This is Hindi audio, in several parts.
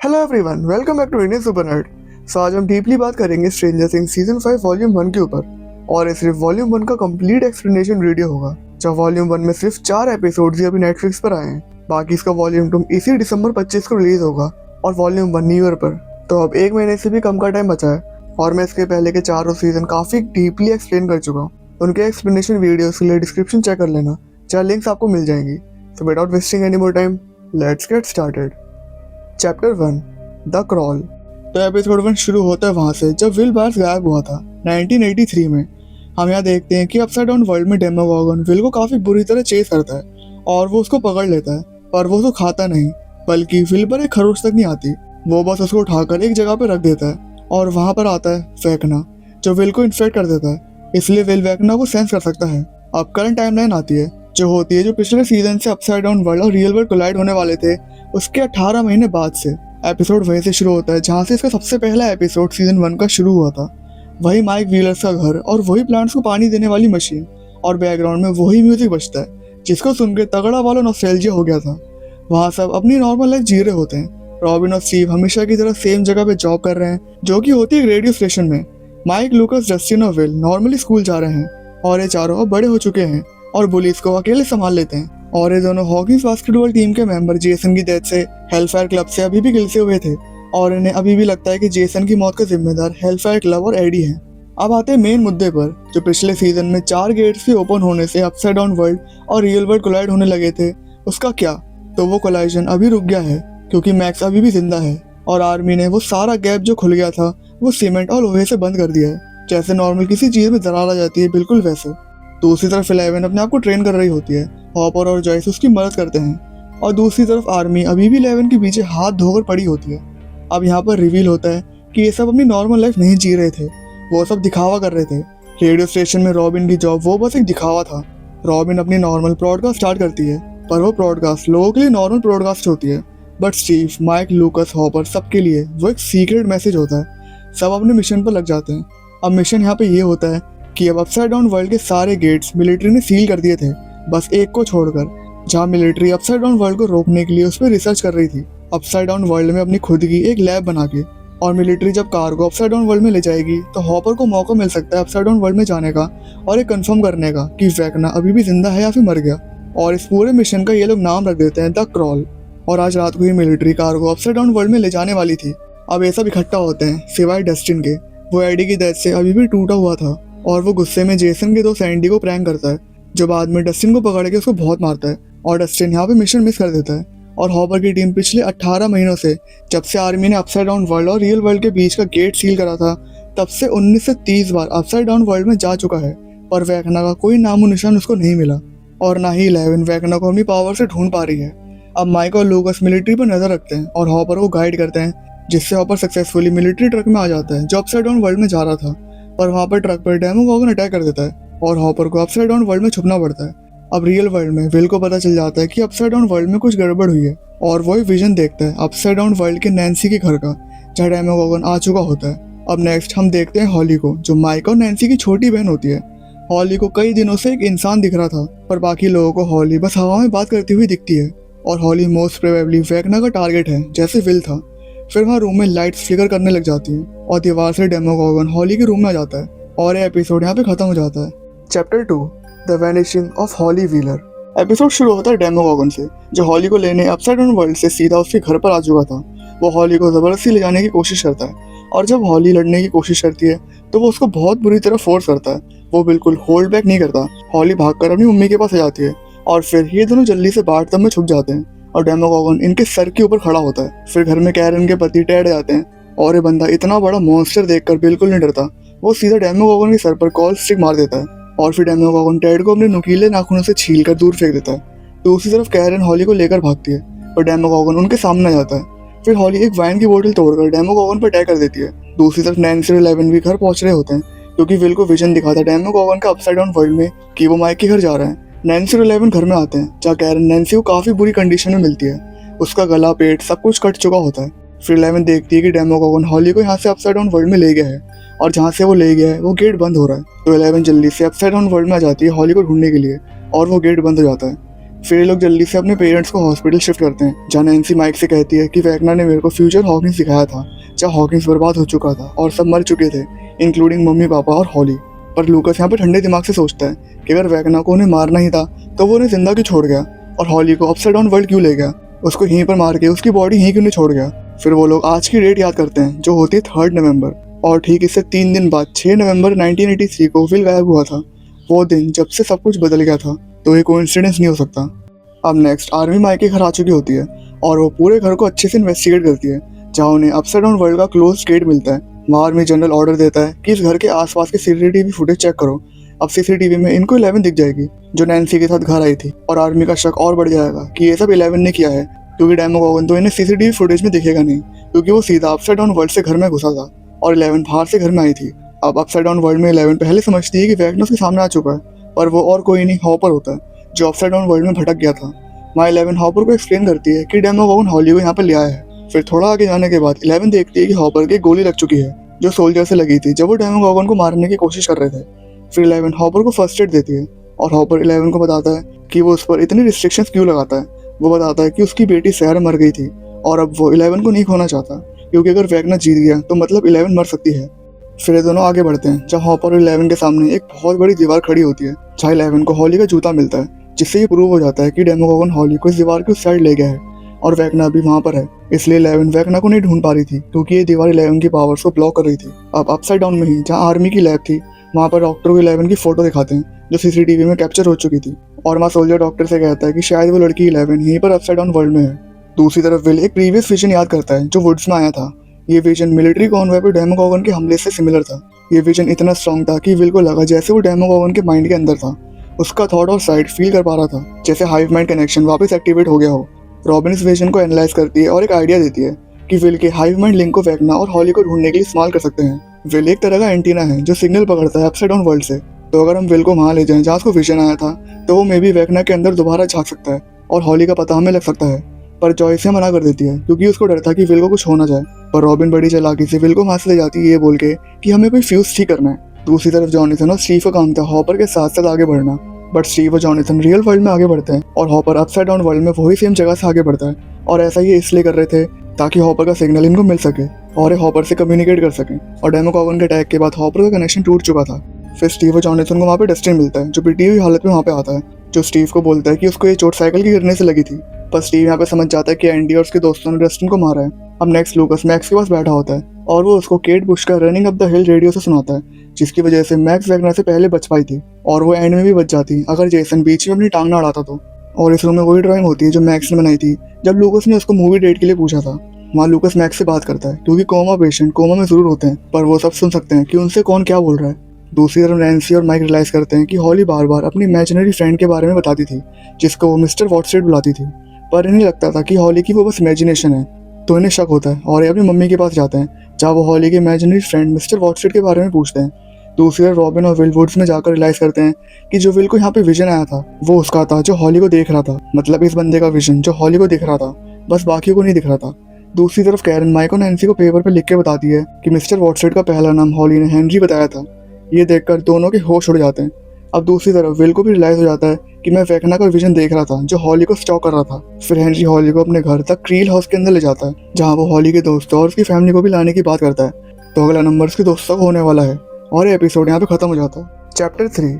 Hello everyone, welcome back to Indian super nerd. So आज हम डीपली बात करेंगे स्ट्रेंजर थिंग्स सीजन 5 वॉल्यूम 1 के ऊपर। और ये सिर्फ वॉल्यूम 1 का कंप्लीट एक्सप्लेनेशन वीडियो होगा। जब वॉल्यूम 1 में सिर्फ 4 एपिसोड्स ही अभी नेटफ्लिक्स पर आए हैं, बाकी इसका वॉल्यूम 2 इसी दिसंबर 25 को रिलीज होगा और वॉल्यूम 1 न्यू ईयर पर। तो अब 1 महीने से भी कम का टाइम बचा है और मैं इसके पहले के चारों सीजन काफी डीपली एक्सप्लेन कर चुका हूँ। उनके एक्सप्लेनेशन वीडियोस के लिए डिस्क्रिप्शन चेक कर लेना, जहाँ लिंक्स आपको मिल जाएंगी। So without wasting any more time, let's get started. Chapter 1 the crawl. तो एपिसोड 1 शुरू होता है वहां से जब विल बायर्स गायब हुआ था 1983 में। हम यहाँ देखते हैं कि अपसाइड डाउन वर्ल्ड में डेमोगॉगन विल को काफी बुरी तरह चेस करता है और वो उसको पकड़ लेता है, पर वो उसको खाता नहीं, बल्कि विल पर एक खरोच तक नहीं आती। वो बस उसको उठाकर एक जगह पे रख देता है और वहां पर आता है वैकना, जो विल को इन्फेक्ट कर देता है। इसलिए विल वैकना को सेंस कर सकता है। अब करंट टाइमलाइन आती है, जो होती है जो पिछले सीजन से अपसाइड डाउन वर्ल्ड और रियल वर्ल्ड कोलाइड होने वाले थे उसके 18 महीने बाद से। एपिसोड वहीं से शुरू होता है जहाँ से इसका सबसे पहला एपिसोड सीजन 1 का शुरू हुआ था। वही माइक व्हीलर्स का घर और वही प्लांट्स को पानी देने वाली मशीन और बैकग्राउंड में वही म्यूजिक बजता है जिसको सुनकर तगड़ा वाला नॉस्टैल्जिया हो गया था। वहाँ सब अपनी नॉर्मल लाइफ जी रहे होते हैं। रॉबिन और स्टीव हमेशा की तरह सेम जगह पे जॉब कर रहे हैं, जो कि होती है एक रेडियो स्टेशन में। माइक, लूकस, जस्टिन और विल नॉर्मली स्कूल जा रहे हैं और ये चारों अब बड़े हो चुके हैं और बुलीज को अकेले संभाल लेते हैं। और ये दोनों हॉकिंस बास्केटबॉल टीम के मेंबर जेसन की डेथ से हेलफायर क्लब से अभी भी गिलसे हुए थे और इन्हें अभी भी लगता है कि जेसन की मौत का जिम्मेदार हेलफायर क्लब और एडी हैं। अब आते हैं मेन मुद्दे पर, जो पिछले सीजन में 4 गेट्स के ओपन होने से अपसाइड डाउन वर्ल्ड और रियल वर्ल्ड कोलाइड होने लगे थे, उसका क्या? तो वो कोलाइजन अभी रुक गया है क्योंकि मैक्स अभी भी जिंदा है और आर्मी ने वो सारा गैप जो खुल गया था वो सीमेंट और लोहे से बंद कर दिया है। जैसे नॉर्मल किसी चीज में दरार आ जाती है, बिल्कुल वैसे। दूसरी तरफ 11 अपने आप को ट्रेन कर रही होती है। हॉपर और जॉयस उसकी मदद करते हैं और दूसरी तरफ आर्मी अभी भी 11 के पीछे हाथ धोकर पड़ी होती है। अब यहाँ पर रिवील होता है कि ये सब अपनी नॉर्मल लाइफ नहीं जी रहे थे, वो सब दिखावा कर रहे थे। रेडियो स्टेशन में रॉबिन की जॉब वो बस एक दिखावा था। रॉबिन अपनी नॉर्मल ब्रॉडकास्ट स्टार्ट करती है, पर वो ब्रॉडकास्ट लोगों के लिए नॉर्मल ब्रॉडकास्ट होती है, but Steve, Mike, Lucas, Hopper सबके लिए वो एक सीक्रेट मैसेज होता है। सब अपने मिशन पर लग जाते हैं। अब मिशन यहाँ पे ये होता है कि अब अपसाइड डाउन वर्ल्ड के सारे गेट्स मिलिट्री ने सील कर दिए थे, बस एक को छोड़कर, जहाँ मिलिट्री अपसाइड डाउन वर्ल्ड को रोकने के लिए उस पर रिसर्च कर रही थी अपसाइड डाउन वर्ल्ड में अपनी खुद की एक लैब बना के। और मिलिट्री जब कार को अपसाइड डाउन वर्ल्ड में ले जाएगी तो हॉपर को मौका मिल सकता है अपसाइड डाउन वर्ल्ड में जाने का और ये कंफर्म करने का कि वैकना अभी भी जिंदा है या फिर मर गया। और इस पूरे मिशन का ये लोग नाम रख देते हैं द क्रॉल। और आज रात को ही मिलिट्री कार को अपसाइड डाउन वर्ल्ड में ले जाने वाली थी। अब ये सब इकट्ठा होते हैं सिवाय डस्टिन के। वो एडी की डेथ से अभी भी टूटा हुआ था और वो गुस्से में जेसन के दोस्त सैंडी को प्रैंक करता है, जो बाद में डस्टिन को पकड़ के उसको बहुत मारता है और डस्टिन यहाँ पे मिशन मिस कर देता है। और हॉपर की टीम पिछले 18 महीनों से, जब से आर्मी ने अपसाइड डाउन वर्ल्ड और रियल वर्ल्ड के बीच का गेट सील करा था, तब से 19 से 30 बार अपसाइड डाउन वर्ल्ड में जा चुका है, पर वैकना का कोई नामो निशान उसको नहीं मिला और ना ही 11 वैकना को अपनी पावर से ढूंढ पा रही है। अब माइक और लूकस मिलिट्री पर नजर रखते हैं और हॉपर को गाइड करते हैं, जिससे हॉपर सक्सेसफुली मिलिट्री ट्रक में आ जाता है जो अपसाइड डाउन वर्ल्ड में जा रहा था। पर वहाँ पर ट्रक पर डेमोगॉगन अटैक कर देता है और हॉपर को अपसाइड डाउन वर्ल्ड में छुपना पड़ता है। अब रियल वर्ल्ड में विल को पता चल जाता है कि अपसाइड डाउन वर्ल्ड में कुछ गड़बड़ हुई है और वही विजन देखता है अपसाइड डाउन वर्ल्ड के नैन्सी के घर का, जहाँ डेमोगॉगन आ चुका होता है। अब नेक्स्ट हम देखते हैं हॉली को, जो माइक और नैन्सी की छोटी बहन होती है। हॉली को कई दिनों से एक इंसान दिख रहा था, पर बाकी लोगों को हॉली बस हवा में बात करती हुई दिखती है और हॉली मोस्ट प्रोबेबली वैकना का टारगेट है, जैसे विल था। फिर वहाँ रूम में लाइट्स फ्लिकर करने लग जाती है और दीवार से डेमोगॉगन हॉली के रूम में आ जाता है और ये एपिसोड यहाँ पे खत्म हो जाता है। Chapter 2 the vanishing of Holly Wheeler. Episode शुरू होता है डेमोगॉगन से, जो हॉली को लेने अपसाइड डाउन वर्ल्ड से सीधा उसके घर पर आ चुका था। वो हॉली को जबरदस्ती ले जाने की कोशिश करता है और जब हॉली लड़ने की कोशिश करती है तो वो उसको बहुत बुरी तरह फोर्स करता है। वो बिल्कुल होल्ड बैक नहीं करता। हॉली भागकर अपनी मम्मी के पास आ जाती है और फिर ये दोनों जल्दी से बाथटब में छुप जाते हैं और डेमोगॉगन इनके सर के ऊपर खड़ा होता है। फिर घर में कैरन के पति टेड जाते हैं और ये बंदा इतना बड़ा मॉन्स्टर देखकर बिल्कुल नहीं डरता। वो सीधा डेमोगॉगन के सर पर कॉल स्टिक मार देता है और फिर डेमोगॉगन टेड को अपने नुकीले नाखूनों से छीलकर दूर फेंक देता है। दूसरी तरफ कैरन हॉली को लेकर भागती है और डेमोगॉगन उनके सामने आ जाता है। फिर हॉली एक वाइन की बोतल तोड़कर डेमोगॉगन पर अटैक कर देती है। दूसरी तरफ नैन्सी और 11 भी घर पहुंच रहे होते हैं, क्योंकि विल को विजन दिखाता है डेमोगॉगन का अपसाइड डाउन वर्ल्ड में कि वो माइक के घर जा रहा है। नैन्सी और 11 घर में आते हैं, जहाँ कैरन नैन्सी को काफी बुरी कंडीशन में मिलती है। उसका गला, पेट सब कुछ कट चुका होता है। फिर 11 देखती है कि डेमोगॉगन हॉली को यहाँ से अपसाइड डाउन वर्ल्ड में ले गया है और जहाँ से वो ले गया है वो गेट बंद हो रहा है। तो 11 जल्दी से अपसाइड डाउन वर्ल्ड में आ जाती है हॉली को ढूंढने के लिए और वो गेट बंद हो जाता है। फिर ये लोग जल्दी से अपने पेरेंट्स को हॉस्पिटल शिफ्ट करते हैं, जहाँ नैन्सी माइक से कहती है कि वेगना ने मेरे को फ्यूचर हॉकिंस सिखाया था, जहाँ हॉकिंस बर्बाद हो चुका था और सब मर चुके थे, इंक्लूडिंग मम्मी पापा और हॉली। पर लूकस यहाँ पे ठंडे दिमाग से सोचता है कि अगर वेगना को उन्हें मारना ही था तो वो उन्हें जिंदा क्यों छोड़ गया, और हॉली को अपसाइड डाउन वर्ल्ड क्यों ले गया, उसको यहीं पर मार के उसकी बॉडी यहीं क्यों नहीं छोड़ गया। फिर वो लोग आज की डेट याद करते हैं, जो होती है 3 नवंबर, और ठीक इससे 3 दिन बाद 6 नवंबर 1983 को विल गायब हुआ था, वो दिन जब से सब कुछ बदल गया था। तो ये कोइंसिडेंस नहीं हो सकता। अब नेक्स्ट आर्मी माइक के घर आ चुकी होती है और वो पूरे घर को अच्छे से इन्वेस्टिगेट करती है, जहाँ उन्हें अपसाइड डाउन वर्ल्ड का क्लोज गेट मिलता है। वहाँ आर्मी जनरल ऑर्डर देता है कि इस घर के आसपास के सीसीटीवी फुटेज चेक करो। अब सीसीटीवी में इनको 11 दिख जाएगी, जो नैन्सी के साथ घर आई थी, और आर्मी का शक और बढ़ जाएगा कि ये सब 11 ने किया है, क्योंकि डेमोगोगन तो इन्हें सीसीटीवी फुटेज में दिखेगा नहीं, क्योंकि वो सीधा अपसाइड डाउन वर्ल्ड से घर में घुसा था और 11 बाहर से घर में आई थी। अब अपसाइड डाउन वर्ल्ड में 11 पहले समझती है कि वेगना उसके सामने आ चुका है, पर वो और कोई नहीं हॉपर होता है, जो अपसाइड डाउन वर्ल्ड में भटक गया था। माँ 11 हॉपर को एक्सप्लेन करती है कि डेमोगोगन हॉली को यहाँ पर ले आया है। फिर थोड़ा आगे जाने के बाद 11 देखती है कि हॉपर की गोली लग चुकी है, जो सोल्जर से लगी थी जब वो डेमोगोगन को मारने की कोशिश कर रहे थे। फिर 11 हॉपर को फर्स्ट एड देती है और हॉपर 11 को बताता है कि वो उस पर इतनी रिस्ट्रिक्शंस क्यों लगाता है। वो बताता है कि उसकी बेटी सैरा मर गई थी और अब वो 11 को नहीं खोना चाहता, क्योंकि अगर वेगना जीत गया तो मतलब 11 मर सकती है। फिर ये दोनों आगे बढ़ते हैं, जहाँ हॉपर और 11 के सामने एक बहुत बड़ी दीवार खड़ी होती है, जहाँ 11 को हॉली का जूता मिलता है, जिससे ये प्रूव हो जाता है कि डेमोगोगन हॉली को इस दीवार के उस साइड ले गया है और वेगना भी वहाँ पर है। इसलिए 11 वेगना को नहीं ढूंढ पा रही थी, क्योंकि ये दीवार 11 की पावर्स को ब्लॉक कर रही थी। अब अपसाइड डाउन में ही जहाँ आर्मी की लैब थी, वहाँ पर डॉक्टर को 11 की फोटो दिखाते हैं, जो सीसीटीवी में कैप्चर हो चुकी थी, और वहाँ सोल्जर डॉक्टर से कहता है कि शायद वो लड़की 11 यहीं पर अपसाइड डाउन वर्ल्ड में है। दूसरी तरफ विल एक प्रीवियस विजन याद करता है, जो वुड्स में आया था। ये विजन मिलिट्री कॉन्वॉय पर डेमोगोगन के हमले से सिमिलर था। ये विजन इतना स्ट्रॉन्ग था कि विल को लगा जैसे वो डेमोगोगन के माइंड के अंदर था। उसका थॉट और साइड फील कर पा रहा था, जैसे हाइव माइंड कनेक्शन वापस एक्टिवेट हो गया हो। रॉबिन इस विजन को एनालाइज करती है और एक आइडिया देती है कि विल के हाइव माइंड लिंक को वेगना और हॉली को ढूंढने के लिए इस्तेमाल कर सकते हैं। विल एक तरह का एंटीना है जो सिग्नल पकड़ता है अपसाइड डाउन वर्ल्ड से, तो अगर हम विल को वहाँ ले जाएं जहाँ उसको विजन आया था, तो वो मे बी वेगना के अंदर दोबारा झांक सकता है और हॉली का पता हमें लग सकता है। पर जॉयस से मना कर देती है, क्योंकि उसको डर था कि विल को कुछ हो ना जाए। पर रॉबिन बड़ी चालाकी से विल को वहाँ से ले जाती है, ये बोल के कि हमें कोई फ्यूज ठीक करना है। दूसरी तरफ जॉनथन और स्टीव का काम था हॉपर के साथ साथ आगे बढ़ना, बट स्टीव और जॉनथन रियल वर्ल्ड में आगे बढ़ते हैं और हॉपर अपसाइड डाउन वर्ल्ड में वही सेम जगह से आगे बढ़ता है। और ऐसा ये इसलिए कर रहे थे ताकि हॉपर का सिग्नल इनको मिल सके और ये हॉपर से कम्युनिकेट कर सकें। और डेमोगोगन के अटैक के बाद हॉपर का कनेक्शन टूट चुका था। फिर स्टीव और जॉनथन को वहाँ पे डस्टिन मिलता है, जो पिटी हुई हालत में वहाँ पे आता है, जो स्टीव को बोलता है कि उसको ये चोट साइकिल की गिरने से लगी थी। पर स्टीव यहाँ पे समझ जाता है कि एंडी और उसके दोस्तों ने डस्टिन को मारा है। अब नेक्स्ट लूकस मैक्स के पास बैठा होता है और वो उसको केट बुश का running up the hill radio से सुनाता है, जिसकी वजह से मैक्स वेगना से पहले बच पाई थी और वो एंड में भी बच जाती अगर जेसन बीच में अपनी टांग ना अड़ाता तो। और इस रूम में वही ड्राइंग होती है जो मैक्स ने बनाई थी जब लूकस ने उसको मूवी डेट के लिए पूछा था। वहाँ लूकस मैक्स से बात करता है, क्योंकि कोमा पेशेंट कोमा में जरूर होते हैं, पर वो सब सुन सकते हैं कि उनसे कौन क्या बोल रहा है। दूसरी तरफ नैन्सी और माइक रियलाइज करते हैं कि हॉली बार बार अपनी इमेजिनरी फ्रेंड के बारे में बताती थी, जिसको वो मिस्टर वॉटस्ट्रीट बुलाती थी, पर इन्हें लगता था कि हॉली की वो बस इमेजिनेशन है। तो इन्हें शक होता है और ये अपनी मम्मी के पास जाते हैं, जहाँ वो हॉली के इमेजिनरी फ्रेंड मिस्टर वॉटस्ट्रीट के बारे में पूछते हैं। दूसरी तरफ रॉबिन और विल वुड्स में जाकर रियलाइज करते हैं कि जो विल को यहाँ पे विजन आया था वो उसका था जो हॉली को देख रहा था, मतलब इस बंदे का विजन जो हॉली को दिख रहा था, बस बाकी को नहीं दिख रहा था। दूसरी तरफ कैरन माइक और नैन्सी को पेपर पर लिख के बताती है कि मिस्टर वॉटस्ट्रीट का पहला नाम हॉली ने हेनरी बताया था। ये देखकर दोनों के होश उड़ जाते हैं। अब दूसरी तरफ विल को भी रियलाइज हो जाता है कि मैं वेगना का विजन देख रहा था जो हॉली को स्टॉक कर रहा था। फिर हेनरी हॉली को अपने घर तक क्रील हाउस के अंदर ले जाता है, जहाँ वो हॉली के दोस्तों और उसकी फैमिली को भी लाने की बात करता है। तो अगला नंबर उसके दोस्तों का होने वाला है और ये एपिसोड यहाँ पे खत्म हो जाता है। Chapter 3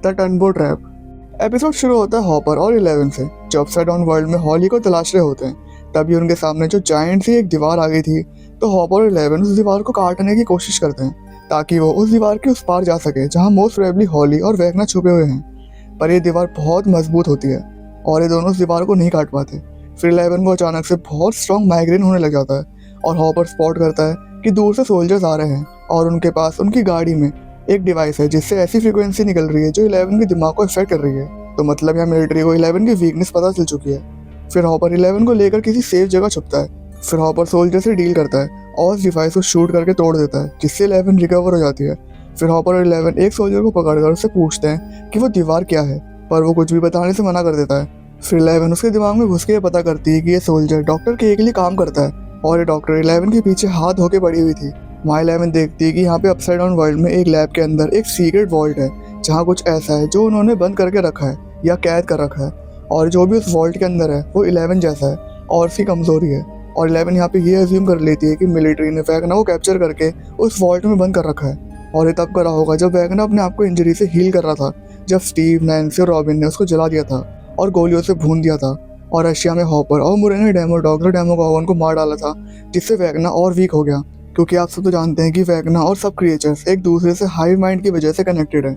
the Turnbo trap. Episode शुरू होता है हॉपर और 11 से, जो अपसाइड डाउन वर्ल्ड में हॉली को तलाश रहे होते हैं। तभी उनके सामने जो जायंट सी एक दीवार आ गई थी, तो हॉपर और 11 उस दीवार को काटने की कोशिश करते हैं ताकि वो उस दीवार के उस पार जा सके जहाँ मोस्ट प्रोबेबली हॉली और वेगना छुपे हुए हैं। पर ये दीवार बहुत मजबूत होती है और ये दोनों उस दीवार को नहीं काट पाते। फिर 11 को अचानक से बहुत स्ट्रॉन्ग माइग्रेन होने लग जाता है और हॉपर स्पॉट करता है कि दूर से सोल्जर्स आ रहे हैं और उनके पास उनकी गाड़ी में एक डिवाइस है जिससे ऐसी फ्रीक्वेंसी निकल रही है जो 11 के दिमाग को इफेक्ट कर रही है। तो मतलब यहाँ मिलिट्री को 11 की वीकनेस पता चल चुकी है। फिर हॉपर 11 को लेकर किसी सेफ जगह छुपता है। फिर हॉपर सोल्जर से डील करता है और उस डिवाइस को शूट करके तोड़ देता है, जिससे 11 रिकवर हो जाती है। फिर हॉपर और 11 एक सोल्जर को पकड़कर उससे पूछते हैं कि वो दीवार क्या है, पर वो कुछ भी बताने से मना कर देता है। फिर 11 उसके दिमाग में घुस के ये पता करती है कि ये सोल्जर डॉक्टर के के लिए काम करता है और ये डॉक्टर 11 के पीछे हाथ धो के पड़ी हुई थी। वहाँ 11 देखती है कि यहाँ पे अपसाइड डाउन वर्ल्ड में एक लैब के अंदर एक सीक्रेट वॉल्ट है, जहाँ कुछ ऐसा है जो उन्होंने बंद करके रखा है या कैद कर रखा है। और जो भी उस वॉल्ट के अंदर है वो 11 जैसा है और उसकी कमजोरी है। और 11 यहाँ पे ये अज्यूम कर लेती है कि मिलिट्री ने वैगना को कैप्चर करके उस वॉल्ट में बंद कर रखा है। और ये तब करा होगा जब वैगना अपने आप को इंजरी से हील कर रहा था, जब स्टीव, नैन्सी और रॉबिन ने उसको जला दिया था और गोलियों से भून दिया था। और रशिया में हॉपर और मुरे ने डेमोडॉग्स और डेमोगॉगन को मार डाला था, जिससे वैगना और वीक हो गया। क्योंकि आप सब तो जानते हैं कि वैगना और सब क्रिएचर्स एक दूसरे से हाइव माइंड की वजह से कनेक्टेड है।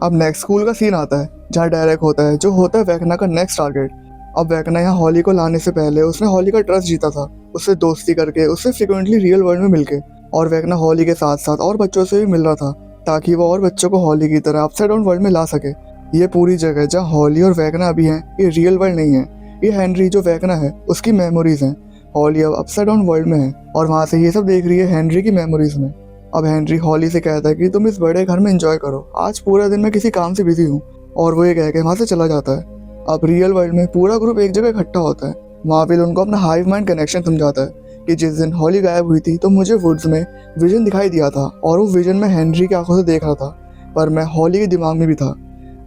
अब नेक्स्ट स्कूल का सीन आता है जहाँ डेरेक होता है, जो होता है वैगना का नेक्स्ट टारगेट। अब वैगना यहाँ हॉली को लाने से पहले उसने हॉली का ट्रस्ट जीता था, उससे दोस्ती करके, उससे फ्रिक्वेंटली रियल वर्ल्ड में मिलके। और वैगना हॉली के साथ साथ और बच्चों से भी मिल रहा था ताकि वो और बच्चों को हॉली की तरह अपसाइड डाउन वर्ल्ड में ला सके। ये पूरी जगह जहाँ हॉली और वैगना अभी हैं, ये रियल वर्ल्ड नहीं है। ये हेनरी जो वैगना है उसकी मेमोरीज हैं। हॉली अब अपसाइड डाउन वर्ल्ड में है और वहाँ से ये सब देख रही है हेनरी की मेमोरीज में। अब हेनरी हॉली से कहता है कि तुम इस बड़े घर में एंजॉय करो, आज पूरा दिन मैं किसी काम से बिजी हूँ। और वो ये कह के वहाँ से चला जाता है। अब रियल वर्ल्ड में पूरा ग्रुप एक जगह इकट्ठा होता है। वहाँ विल उनको अपना हाइव माइंड कनेक्शन समझाता है कि जिस दिन हॉली गायब हुई थी तो मुझे वुड्स में विजन दिखाई दिया था और वो विजन में हेनरी की आंखों से देख रहा था, पर मैं हॉली के दिमाग में भी था।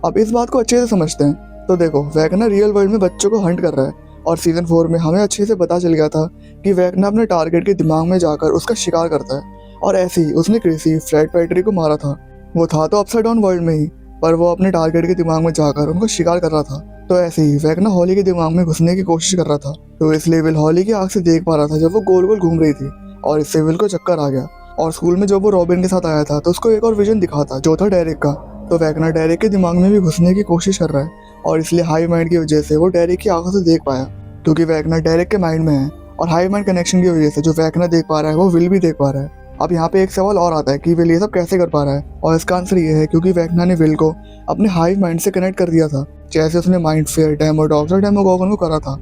अब इस बात को अच्छे से समझते हैं तो देखो, वैगना रियल वर्ल्ड में बच्चों को हंट कर रहा है और सीजन 4 में हमें अच्छे से पता चल गया था कि वैगना अपने टारगेट के दिमाग में जाकर उसका शिकार करता है। और ऐसे ही उसने क्रिसी, फ्रेड पैट्री को मारा था। वो था तो अपसाइड डाउन वर्ल्ड में ही, पर वो अपने टारगेट के दिमाग में जाकर उनको शिकार कर रहा था। तो ऐसे ही वैगना हॉली के दिमाग में घुसने की कोशिश कर रहा था, तो इसलिए विल हॉली की आंख से देख पा रहा था जब वो गोल गोल घूम रही थी, और इससे विल को चक्कर आ गया। और स्कूल में जब वो रॉबिन के साथ आया था तो उसको एक और विजन दिखा था जो था डेरेक का। तो वैगना डेरेक के दिमाग में भी घुसने की कोशिश कर रहा है और इसलिए हाइव माइंड की वजह से वो डेरेक की आंखों से देख पाया, क्योंकि वैगना डेरेक के माइंड में है। और हाइव माइंड कनेक्शन की वजह से जो वैगना देख पा रहा है वो विल भी देख पा रहा है। अब यहाँ पे एक सवाल और आता है कि विल ये सब कैसे कर पा रहा है, और इसका आंसर ये है क्योंकि वैगना ने विल को अपने हाइव माइंड से कनेक्ट कर दिया था, जैसे उसने माइंड फेयर, डेमोडॉग्स और डेमोगॉगन को करा था।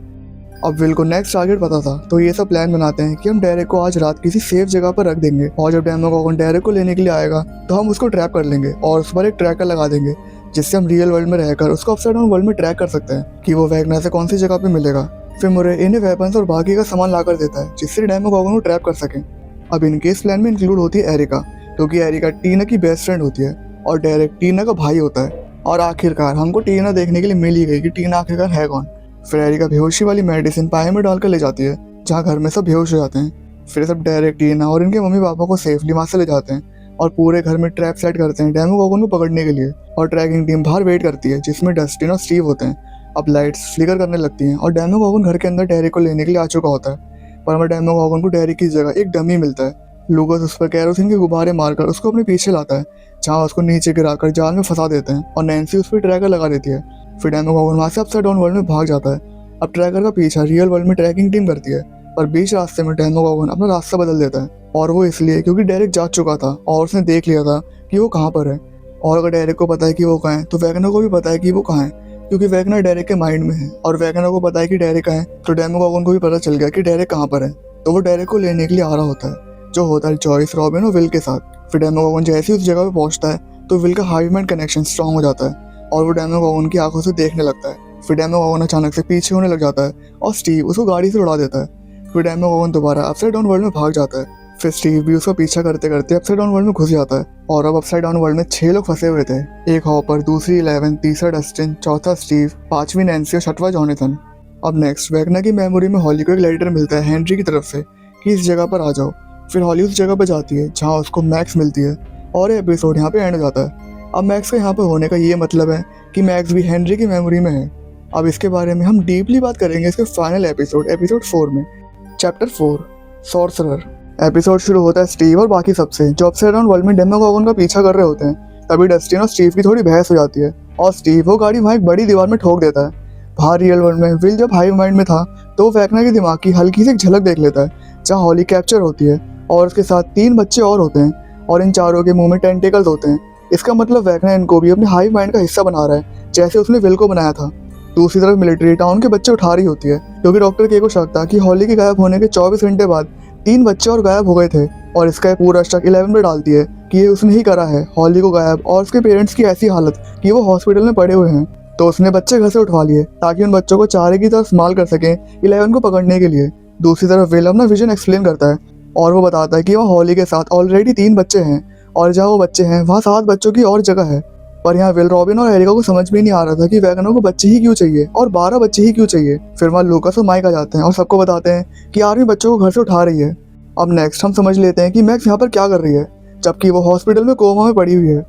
अब विल को नेक्स्ट टारगेट पता था, तो ये सब प्लान बनाते हैं कि हम डेरेक को आज रात किसी सेफ जगह पर रख देंगे, और जब डेमोगॉगन डेरेक को लेने के लिए आएगा तो हम उसको ट्रैप कर लेंगे और उस पर एक ट्रैकर लगा देंगे, जिससे हम रियल वर्ल्ड में रहकर उसको अपसाइड डाउन वर्ल्ड में ट्रैक कर सकते हैं कि वो वैगना से कौन सी जगह पे मिलेगा। फिर मुरे इन्हें वेपन्स और बाकी का सामान ला कर देता है जिससे डेमोगॉगन को ट्रैप कर सकें। अब इनके इस प्लान में इंक्लूड होती है एरिका, क्योंकि एरिका टीना की बेस्ट फ्रेंड होती है और डेरेक टीना का भाई होता है। और आखिरकार हमको टीना देखने के लिए मिल ही गई कि टीना आखिरकार है कौन। फिर एरिका बेहोशी वाली मेडिसिन पाए में डालकर ले जाती है, जहाँ घर में सब बेहोश हो जाते हैं। फिर सब डेरेक, टीना और इनके मम्मी पापा को सेफली वहाँ से ले जाते हैं और पूरे घर में ट्रैप सेट करते हैं डेमोगॉगन को पकड़ने के लिए। और ट्रैकिंग टीम बाहर वेट करती है जिसमें डस्टिन और स्टीव होते हैं। अब लाइट्स फ्लिकर करने लगती हैं और डेमोगॉगन घर के अंदर डेरेक को लेने के लिए आ चुका होता है, पर हमें डेमोगॉगन को डेरेक की जगह एक डमी मिलता है। लूगस उस पर कैरोसिन के गुब्बारे मारकर उसको अपने पीछे लाता है, जहाँ उसको नीचे गिराकर जाल में फंसा देते हैं और नैन्सी उस पर ट्रैकर लगा देती है। फिर डेमोगॉगन वहाँ से अपसाइड डाउन वर्ल्ड में भाग जाता है। अब ट्रैकर का पीछा रियल वर्ल्ड में ट्रैकिंग टीम करती है, पर बीच रास्ते में डेमोगॉगन अपना रास्ता बदल देता है, और वो इसलिए क्योंकि डेरेक जा चुका था और उसने देख लिया था कि वो कहाँ पर है। और अगर डेरेक को पता है कि वो कहाँ है तो वैगना को भी पता है कि वो कहाँ है, क्योंकि वैगना डेरेक के माइंड में है। और वैगना को पता है कि डेरेक कहाँ है, तो डेमोगॉगन को भी पता चल गया कि डेरेक कहाँ पर है। तो वो डेरेक को लेने के लिए आ रहा होता है, जो होता है जॉयस, रॉबिन और विल के साथ। फिर डेमोगॉगन जैसे ही उस जगह पे पहुंचता है तो विल का हाइव माइंड कनेक्शन स्ट्रांग हो जाता है और वो डेमोगॉगन की आंखों से देखने लगता है। फिर डेमोगॉगन अचानक से पीछे होने लग जाता है और स्टीव उसको गाड़ी से उड़ा देता है। फिर डेमोगॉगन दोबारा अपसाइड डाउन वर्ल्ड में भाग जाता है। फिर स्टीव भी उसका पीछा करते करते अपसाइड डाउन वर्ल्ड में घुस जाता है। और अब अपसाइड डाउन वर्ल्ड में 6 लोग फंसे हुए थे, एक हॉपर, दूसरी 11, तीसरा डस्टिन, चौथा स्टीव, पांचवी नैन्सी और छठवां जॉनथन। अब नेक्स्ट वैगना की मेमोरी में हॉली को एक लेटर मिलता है हेनरी की तरफ से कि इस जगह पर आ जाओ। फिर हॉली उस जगह पर जाती है जहाँ उसको मैक्स मिलती है और ये एपिसोड यहाँ पे एंड हो जाता है। अब मैक्स का यहाँ पर होने का ये मतलब है कि मैक्स भी हेनरी की मेमोरी में है। अब इसके बारे में हम डीपली बात करेंगे इसके फाइनल एपिसोड 4 में। Chapter 4 sorcerer. एपिसोड शुरू होता है स्टीव और बाकी सबसे जो अपसाइड डाउन वर्ल्ड में डेमोगॉगन का पीछा कर रहे होते हैं। तभी डस्टिन और स्टीव की थोड़ी बहस हो जाती है और स्टीव वो गाड़ी वहाँ एक बड़ी दीवार में ठोक देता है। बाहर रियल वर्ल्ड में विल जब हाइव माइंड में था तो वो वैगना के दिमाग की हल्की सी एक झलक देख लेता है, जहाँ हॉली कैप्चर होती है और उसके साथ 3 बच्चे और होते हैं और इन चारों के मुंह में टेंटिकल्स होते हैं। इसका मतलब वैगना इनको भी अपने हाइव माइंड का हिस्सा बना रहा है, जैसे उसने विल को बनाया था। दूसरी तरफ मिलिट्री टाउन के बच्चे उठा रही होती है, क्योंकि डॉक्टर के को शक था कि हॉली के गायब होने के 24 घंटे बाद 3 बच्चे और गायब हो गए थे। और इसका पूरा शक 11 में डालती है कि ये उसने ही करा है, हॉली को गायब और उसके पेरेंट्स की ऐसी हालत कि वो हॉस्पिटल में पड़े हुए हैं। तो उसने बच्चे घर से उठवा लिए ताकि उन बच्चों को चारे की तरह इस्तेमाल कर सकें 11 को पकड़ने के लिए। दूसरी तरफ विल अपना विजन एक्सप्लेन करता है और वो बताता है कि वहाँ हॉली के साथ ऑलरेडी 3 बच्चे हैं और जहाँ वो बच्चे हैं वहाँ 7 बच्चों की और जगह है, पर यहाँ विल, रॉबिन और एरिका को समझ में नहीं आ रहा था कि वैगनर को बच्चे ही क्यों चाहिए और 12 बच्चे ही क्यों चाहिए। फिर वहाँ लूकास और माइक आ जाते हैं और सबको बताते हैं कि आर्मी बच्चों को घर से उठा रही है। अब नेक्स्ट हम समझ लेते हैं कि मैक्स यहाँ पर क्या कर रही है, जबकि वो हॉस्पिटल में कोमा में पड़ी हुई है।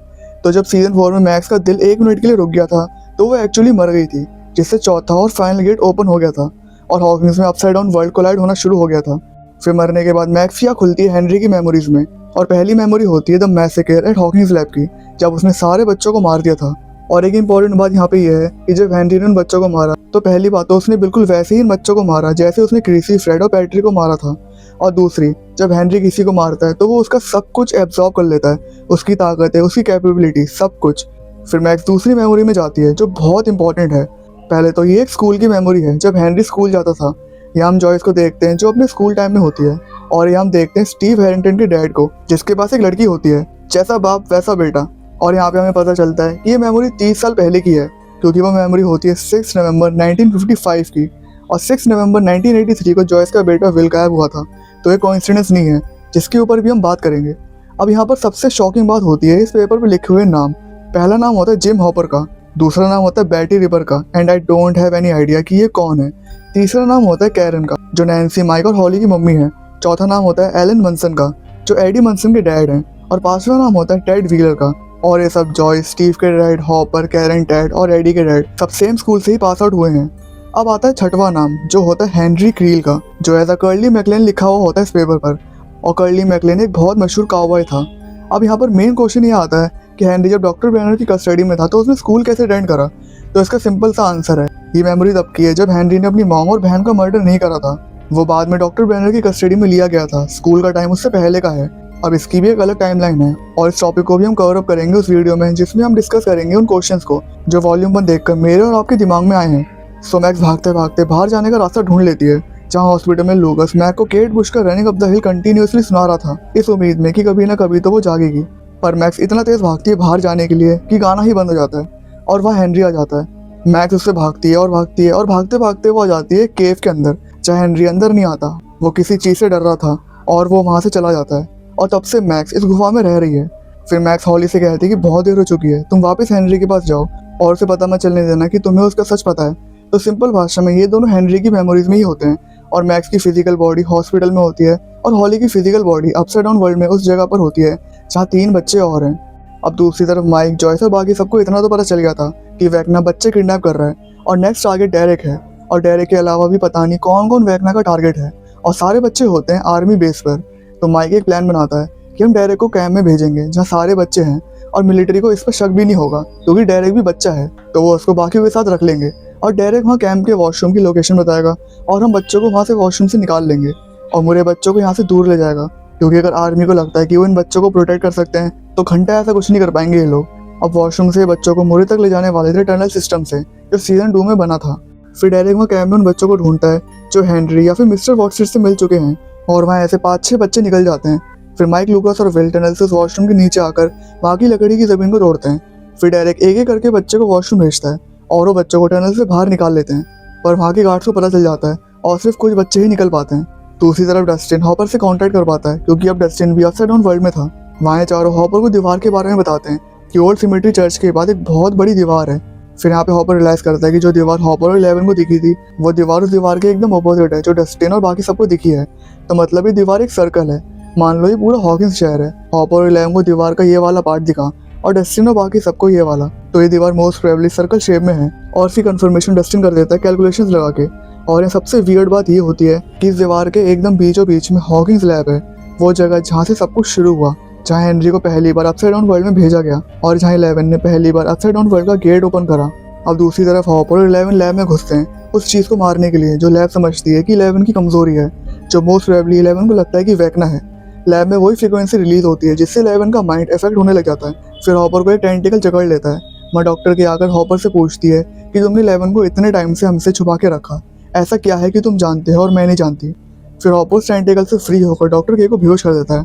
तो जब सीजन 4 में मैक्स का दिल 1 मिनट के लिए रुक गया था तो वो एक्चुअली मर गई थी, जिससे चौथा और फाइनल गेट ओपन हो गया था और हॉकिंस में अपसाइड डाउन वर्ल्ड कोलाइड होना शुरू हो गया था। फिर मरने के बाद मैक्स की आँख खुलती है हेनरी की मेमोरीज में, और पहली मेमोरी होती है the massacre at Hawkins lab की, जब उसने सारे बच्चों को मार दिया था। और एक इंपॉर्टेंट बात यहाँ पे यह है कि जब हेनरी ने उन बच्चों को मारा तो पहली बात तो उसने बिल्कुल वैसे ही इन बच्चों को मारा जैसे उसने क्रिसी, फ्रेड और पैट्रिक को मारा था। और दूसरी, जब हेनरी किसी को मारता है तो वो उसका सब कुछ एब्जॉर्ब कर लेता है, उसकी ताकत है, उसकी कैपेबिलिटी, सब कुछ। फिर मैक्स दूसरी मेमोरी में जाती है जो बहुत इंपॉर्टेंट है। पहले तो ये एक स्कूल की मेमोरी है, जब हेनरी स्कूल जाता था। यहाँ हम जॉयस को देखते हैं जो अपने स्कूल टाइम में होती है, और यहाँ हम देखते हैं स्टीव हैरिंगटन के डैड को, जिसके पास एक लड़की होती है, जैसा बाप वैसा बेटा। और यहाँ पे हमें पता चलता है कि ये मेमोरी 30 साल पहले की है, क्योंकि वो मेमोरी होती है 6 नवंबर 1955 की, और 6 नवंबर 1983 को जॉयस का बेटा विल गायब हुआ था। तो ये कोइंसिडेंस नहीं है, जिसके ऊपर भी हम बात करेंगे। अब यहाँ पर सबसे शॉकिंग बात होती है इस पेपर पे लिखे हुए नाम। पहला नाम होता है जिम हॉपर का, दूसरा नाम होता है बैटी रिपर का, and I don't have any idea कि ये कौन है। तीसरा नाम होता है कैरन का, जो नैन्सी, माइक और हॉली की मम्मी है। चौथा नाम होता है एलन मनसन का, जो एडी मनसन के डैड हैं। और पांचवा नाम होता है टेड व्हीलर का। और ये सब जॉयस, स्टीव के डैड, हॉपर, कैरन, टेड और एडी के डैड सब सेम स्कूल से ही पास आउट हुए हैं। अब आता है छठवां नाम, जो होता है हेनरी क्रील का, जो एज अ कर्ली मैकलेन लिखा हुआ होता है इस पेपर पर। और कर्ली मैकलेन एक बहुत मशहूर काउबॉय था। अब यहाँ पर मेन क्वेश्चन ये आता है कि हेनरी जब डॉक्टर ब्रेनर की कस्टडी में था तो उसने स्कूल कैसे अटेंड करा। तो इसका सिंपल सा आंसर है, ये मेमोरी तब की है जब हेनरी ने अपनी मॉम और बहन का मर्डर नहीं करा था। वो बाद में डॉक्टर ब्रेनर की कस्टडी में लिया गया था, स्कूल का टाइम उससे पहले का है। अब इसकी भी एक अलग टाइमलाइन है, और इस टॉपिक को भी हम कवर अप करेंगे उस वीडियो में, जिसमें हम डिस्कस करेंगे उन क्वेश्चंस को जो वॉल्यूम 1 देखकर मेरे और आपके दिमाग में आए हैं। सो मैक्स भागते भागते बाहर जाने का रास्ता ढूंढ लेती है, जहाँ हॉस्पिटल में लूकास मैक को केट बुश का running up the hill continuously सुना रहा था, इस उम्मीद में कि कभी ना कभी तो वो जागेगी। पर मैक्स इतना तेज भागती है बाहर जाने के लिए कि गाना ही बंद हो जाता है, और वहाँ हेनरी आ जाता है। मैक्स उससे भागती है और भागती है, और भागते भागते वो आ जाती है केव के अंदर, जहाँ हेनरी अंदर नहीं आता। वो किसी चीज़ से डर रहा था और वो वहाँ से चला जाता है, और तब से मैक्स इस गुफा में रह रही है। फिर मैक्स हॉली से कहती है कि बहुत देर हो चुकी है, तुम वापस हेनरी के पास जाओ और उसे पता मत चलने देना कि तुम्हें उसका सच पता है। तो सिंपल भाषा में ये दोनों हेनरी की मेमोरीज में ही होते हैं, और मैक्स की फिजिकल बॉडी हॉस्पिटल में होती है, और हॉली की physical body upside down world में उस जगह पर होती है जहाँ 3 बच्चे और हैं। अब दूसरी तरफ माइक, जॉयस और बाकी सबको इतना तो पता चल गया था कि वैकना बच्चे किडनैप कर रहा है, और नेक्स्ट टारगेट डेरेक है। और डेरेक के अलावा भी पता नहीं कौन कौन वैकना का टारगेट है, और सारे बच्चे होते हैं आर्मी बेस पर। तो माइक एक प्लान बनाता है कि हम डेरेक को कैंप में भेजेंगे जहाँ सारे बच्चे हैं, और मिलिट्री को इस पर शक भी नहीं होगा क्योंकि डेरेक भी बच्चा है, तो वो उसको बाकी के साथ रख लेंगे। और डेरेक वहाँ कैंप के वॉशरूम की लोकेशन बताएगा, और हम बच्चों को वहाँ से वॉशरूम से निकाल लेंगे और मुरे बच्चों को यहाँ से दूर ले जाएगा, क्योंकि अगर आर्मी को लगता है कि वो इन बच्चों को प्रोटेक्ट कर सकते हैं तो घंटा ऐसा कुछ नहीं कर पाएंगे ये लोग। अब वॉशरूम से बच्चों को मुरे तक ले जाने वाले थे टनल सिस्टम से, जो सीजन 2 में बना था। फिर डेरेक वहाँ कैंप में उन बच्चों को ढूंढता है जो हेनरी या फिर मिस्टर वॉटसन से मिल चुके हैं, और वहाँ ऐसे 5-6 बच्चे निकल जाते हैं। फिर माइक, लूकास और विल टनल से उस वॉशरूम के नीचे आकर बाकी लकड़ी की जमीन को तोड़ते हैं। फिर डायरेक्ट एक एक करके बच्चे को वॉशरूम भेजता है, और वो बच्चों को टनल से बाहर निकाल लेते हैं। पर वहाँ के गार्ड्स को पता चल जाता है, और सिर्फ कुछ बच्चे ही निकल पाते हैं। दूसरी तरफ डस्टिन हॉपर से कॉन्टैक्ट कर पाता है, क्योंकि अब डस्टिन भी अपसाइड डाउन वर्ल्ड में था। वहाँ चारों हॉपर को दीवार के बारे में बताते हैं कि ओल्ड सिमेट्री चर्च के बाद एक बहुत बड़ी दीवार है। फिर यहाँ पे हॉपर रियलाइज करता है कि जो दीवार हॉपर और 11 को दिखी थी, वो दीवार उस दीवार के एकदम अपोजिट है जो डस्टिन और बाकी सबको दिखी है। तो मतलब ये दीवार एक सर्कल है, मान लो ये पूरा हॉकिंस शहर है। हॉपर और 11 को दीवार का ये वाला पार्ट दिखा, और डस्टिन और बाकी सबको ये वाला। तो ये दीवार मोस्ट प्रोबेबली सर्कल शेप में है, और इसकी कंफर्मेशन डस्टिन कर देता है कैलकुलेशंस लगा के। और ये सबसे वियर्ड बात ये होती है कि इस दीवार के एकदम बीचों बीच में हॉकिंस लैब है, वो जगह जहाँ से सब कुछ शुरू हुआ, जहाँ हेनरी को पहली बार अपसाइड डाउन वर्ल्ड में भेजा गया, और जहाँ 11 ने पहली बार अपसाइड डाउन वर्ल्ड का गेट ओपन करा। अब दूसरी तरफ हॉपर और 11 लैब में घुसते हैं उस चीज़ को मारने के लिए जो लैब समझती है कि 11 की कमजोरी है, जो मोस्ट प्रोबेबली 11 को लगता है कि वैकना है। लैब में वही फ्रीक्वेंसी रिलीज होती है जिससे 11 का माइंड इफेक्ट होने लग जाता है। फिर हॉपर को एक टेंटिकल जकड़ लेता है। माँ डॉक्टर के आकर हॉपर से पूछती है कि तुमने 11 को इतने टाइम से हमसे छुपा के रखा, ऐसा क्या है कि तुम जानते हो और मैं नहीं जानती। फिर हॉपर टेंटिकल से फ्री होकर डॉक्टर के को बेहोश कर देता है।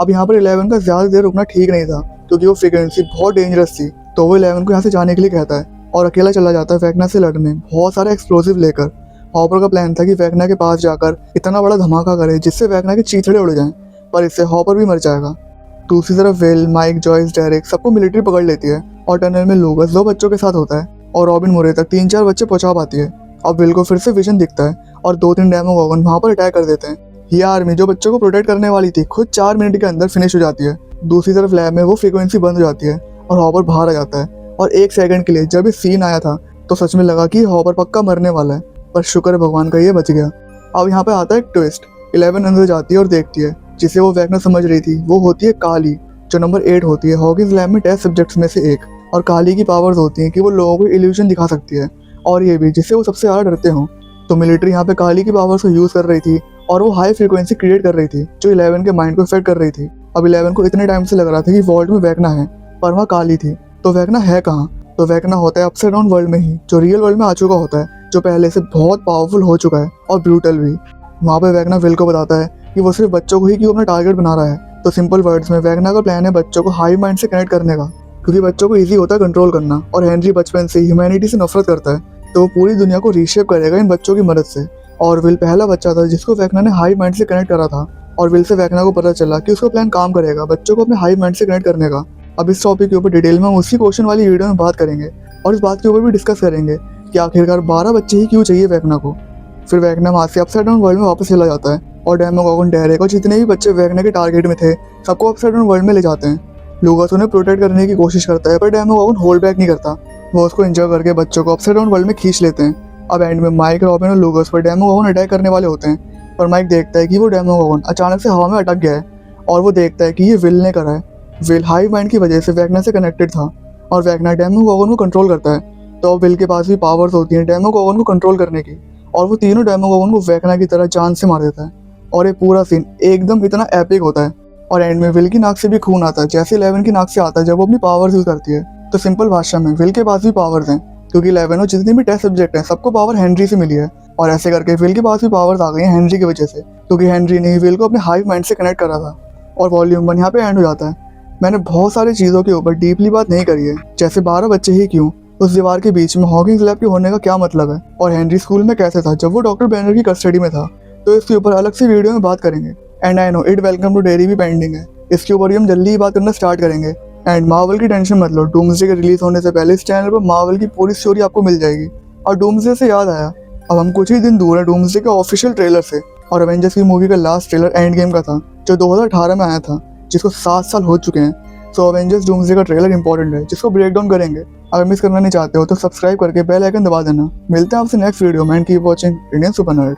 अब यहाँ पर 11 का ज़्यादा देर रुकना ठीक नहीं था, क्योंकि वो फ्रीक्वेंसी बहुत डेंजरस थी। तो वो 11 को यहाँ से जाने के लिए कहता है और अकेला चला जाता है वैकना से लड़ने, बहुत सारे एक्सप्लोसिव लेकर। हॉपर का प्लान था कि वैकना के पास जाकर इतना बड़ा धमाका करे जिससे वैकना के चीथड़े उड़ जाएं, पर इससे हॉपर भी मर जाएगा। दूसरी तरफ विल, माइक, जॉयस, डेरेक सबको मिलिट्री पकड़ लेती है, और टनल में लूगस 2 बच्चों के साथ होता है और रॉबिन मुरे तक 3-4 बच्चे पहुंचा पाती है। अब विल को फिर से विजन दिखता है और 2-3 डेमोगोगन वहां पर अटैक कर देते हैं। ये आर्मी जो बच्चों को प्रोटेक्ट करने वाली थी खुद 4 मिनट के अंदर फिनिश हो जाती है। दूसरी तरफ लैब में वो फ्रीक्वेंसी बंद हो जाती है और हॉपर बाहर आ जाता है। और 1 सेकंड के लिए जब ये सीन आया था तो सच में लगा कि हॉपर पक्का मरने वाला है, पर शुक्र है भगवान का ये बच गया। अब यहाँ पे आता है एक ट्विस्ट। 11 अंदर जाती है और देखती है जिसे वो वेगनर समझ रही थी वो होती है काली, जो नंबर 8 होती है हॉकिंस लैब में टेस्ट सब्जेक्ट्स में से एक। और काली की पावर्स होती हैं कि वो लोगों को इल्यूजन दिखा सकती है, और ये भी जिससे वो सबसे ज़्यादा डरते हों। तो मिलिट्री यहाँ पे काली की पावर्स को यूज़ कर रही थी और वो हाई फ्रीक्वेंसी क्रिएट कर रही थी जो 11 के माइंड को इफेक्ट कर रही थी। अब 11 को इतने टाइम से लग रहा था कि वॉल्ट में वेगना है, पर वहाँ काली थी। तो वेगना है कहाँ? तो वेगना होता है अपसाइड डाउन वर्ल्ड में ही, जो रियल वर्ल्ड में आ चुका होता है, जो पहले से बहुत पावरफुल हो चुका है और ब्रूटल भी। वहाँ पे वेगना विल को बताता है कि वो सिर्फ बच्चों को ही क्यों अपना टारगेट बना रहा है। तो सिंपल वर्ड्स में वेगना का प्लान है बच्चों को हाई माइंड से कनेक्ट करने का, क्योंकि बच्चों को इजी होता है कंट्रोल करना और हेनरी बचपन से ह्यूमैनिटी से नफरत करता है, तो वो पूरी दुनिया को रीशेप करेगा इन बच्चों की मदद से। और विल पहला बच्चा था जिसको वेगना ने हाई माइंड से कनेक्ट करा था, और विल से वेगना को पता चला कि उसका प्लान काम करेगा बच्चों को अपने हाई माइंड से कनेक्ट करने का। अब इस टॉपिक के ऊपर डिटेल में हम उसी क्वेश्चन वाली वीडियो में बात करेंगे और इस बात के ऊपर भी डिस्कस करेंगे कि आखिरकार 12 बच्चे ही क्यों चाहिए वेगना को। फिर वेगना वहाँ से अपसाइड डाउन वर्ल्ड में वापस चला जाता है और डेमोगोगन, डेरेक और जितने भी बच्चे वेगना के टारगेट में थे सबको अपसाइड डाउन वर्ल्ड में ले जाते हैं। लूगस उन्हें प्रोटेक्ट करने की कोशिश करता है, पर डेमोगोगन होल्ड बैक नहीं करता। वो उसको इंजर करके बच्चों को अपसाइड डाउन वर्ल्ड में खींच लेते हैं। अब एंड में माइक, रॉबिन और लूगस पर डेमोगोगन अटैक करने वाले होते हैं, पर माइक देखता है कि वो डेमोगोगन अचानक से हवा में अटक गया है और वो देखता है कि ये विल ने करा है। विल हाई माइंड की वजह से वेगना से कनेक्टेड था और वेगना डेमोगोगन को कंट्रोल करता है। तो अब विल के पास भी पावर्स होती हैं डेमोगोगन को कंट्रोल करने की, और वो तीनों डेमोगोगन को वेगना की तरह जान से मार देता है। और ये पूरा सीन एकदम इतना एपिक होता है और एंड में विल की नाक से भी खून आता है, जैसे 11 की नाक से आता है जब वो अपनी पावर्स यूज करती है। तो सिंपल भाषा में विल के पास भी पावर्स हैं, क्योंकि 11 और जितने भी टेस्ट सब्जेक्ट हैं सबको पावर हेनरी से मिली है, और ऐसे करके विल के पास भी पावर्स आ गई हैं हेनरी की वजह से, क्योंकि हेनरी ने ही विल को अपने हाई माइंड से कनेक्ट करा था। और वॉल्यूम 1 यहाँ पे एंड हो जाता है। मैंने बहुत सारी चीज़ों के ऊपर डीपली बात नहीं करी है, जैसे 12 बच्चे ही क्यों, उस दीवार के बीच में हॉकिंस लैब के होने का क्या मतलब है, और हेनरी स्कूल में कैसे था जब वो डॉक्टर बैनर की कस्टडी में था। तो इसके ऊपर अलग से वीडियो में बात करेंगे। And I know it welcome to Derry भी पेंडिंग है, इसके ऊपर हम जल्दी ही बात करना स्टार्ट करेंगे। एंड मार्वल की टेंशन मत लो, डूम्सडे के रिलीज होने से पहले इस चैनल पर मार्वल की पूरी स्टोरी आपको मिल जाएगी। और डूम्सडे से याद आया, अब हम कुछ ही दिन दूर है डूम्सडे के ऑफिशियल ट्रेलर से, और एवेंजर्स की मूवी का लास्ट ट्रेलर एंड गेम का था जो 2018 में आया था, जिसको 7 साल हो चुके हैं। सो अवेंजर्स डूम्सडे का ट्रेलर इंपॉर्टेंट है जिसको ब्रेक डाउन करेंगे। अगर मिस करना नहीं चाहते हो तो सब्सक्राइब करके बेल आइकन दबा देना। मिलते हैं आपसे नेक्स्ट वीडियो में, and keep watching Indian super nerd.